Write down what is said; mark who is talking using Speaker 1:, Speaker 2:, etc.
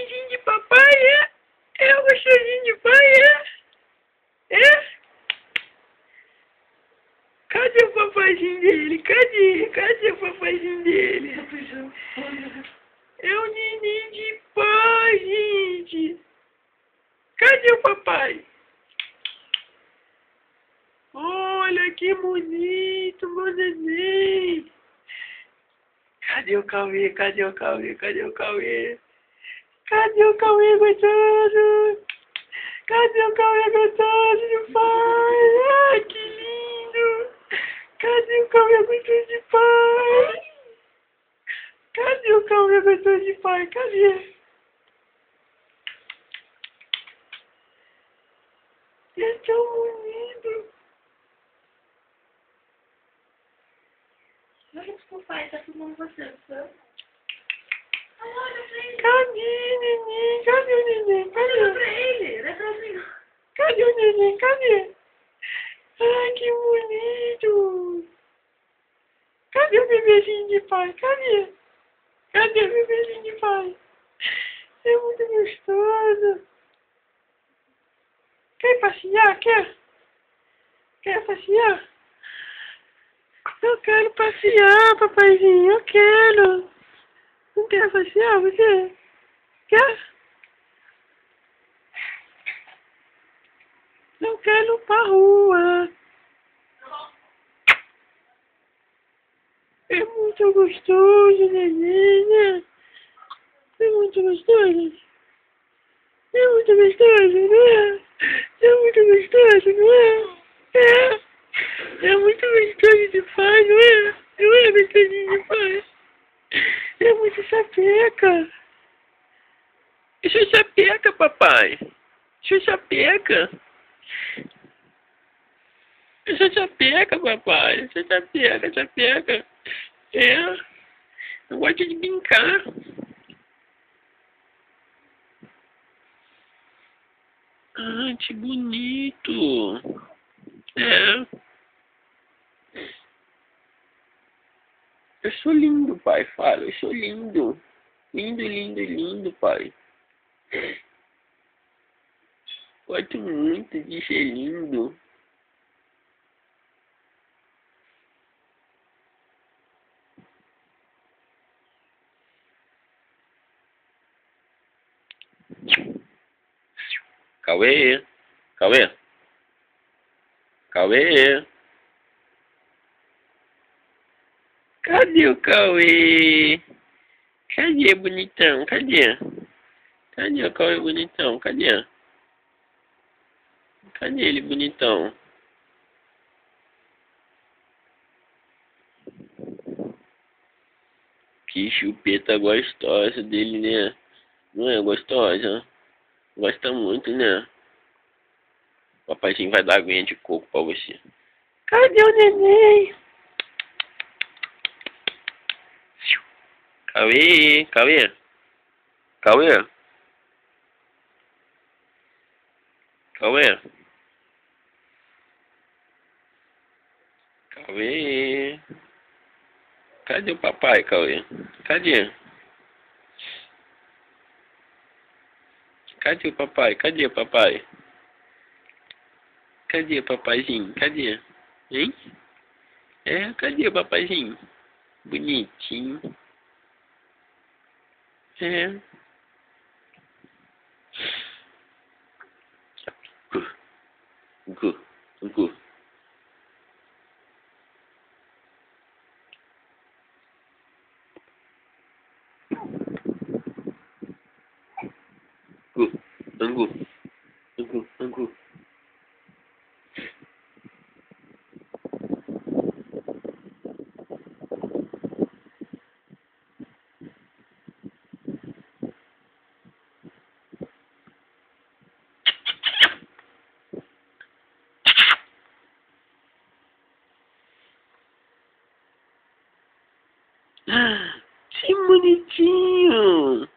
Speaker 1: beijinho de papai, é? É o gostosinho de pai, é? É? Cadê o papaizinho dele? Cadê? Cadê o papaizinho dele? É o neném de pai, gente. Cadê o papai? Olha que bonito, meu neném. Cadê o Cauê? Cadê o Cauê? Cadê o Cauê? Cadê o Cauê gostoso? Cadê o Cauê gostoso de pai? Ai, que lindo! Cadê o Cauê gostoso de pai? Cadê o Cauê gostoso de pai? Cadê? É tão bonito!
Speaker 2: Olha que o pai tá filmando você, sabe? Olha pra ele.
Speaker 1: Cadê, neném? Cadê o neném?
Speaker 2: Olha
Speaker 1: Cadê?
Speaker 2: pra ele. Olha pra ele.
Speaker 1: Cadê o neném? Cadê? Ai, que bonito! Cadê o bebezinho de pai? Cadê? Cadê o bebezinho de pai? É muito gostoso. Quer passear? Quer? Quer passear? Eu quero passear, papaizinho. Eu quero. Não quer passear, você? Quer? Não quero ir pra rua. É muito gostoso, neném, né? É muito gostoso. É muito gostoso, não é? É muito gostoso, não é? É. É muito gostoso de pai, não é? Não é gostosinho de pai? É muito sapeca. Isso é sapeca, papai. Isso é sapeca. Isso é sapeca, papai. Isso é sapeca, sapeca. É. Eu gosto de brincar. Ah, que bonito. É. Eu sou lindo, pai. Fala, eu sou lindo. Lindo, lindo, lindo, pai. Gosto muito de ser lindo. Cauê. Cauê. Cauê. Cadê o Cauê? Cadê, bonitão? Cadê? Cadê o Cauê bonitão? Cadê? Cadê ele bonitão? Que chupeta gostosa dele, né? Não é gostosa? Gosta muito, né? O papaizinho vai dar aguinha de coco pra você. Cadê o neném? Cauê, Cauê, Cauê, Cauê, Cauê. Cadê o papai, Cauê? Cadê? Cadê o papai? Cadê o papai? Cadê o papaizinho? Cadê? Hein? É, cadê o papaizinho? Bonitinho. É. Gu, gu. Gu, angu, angu, angu. Que bonitinho!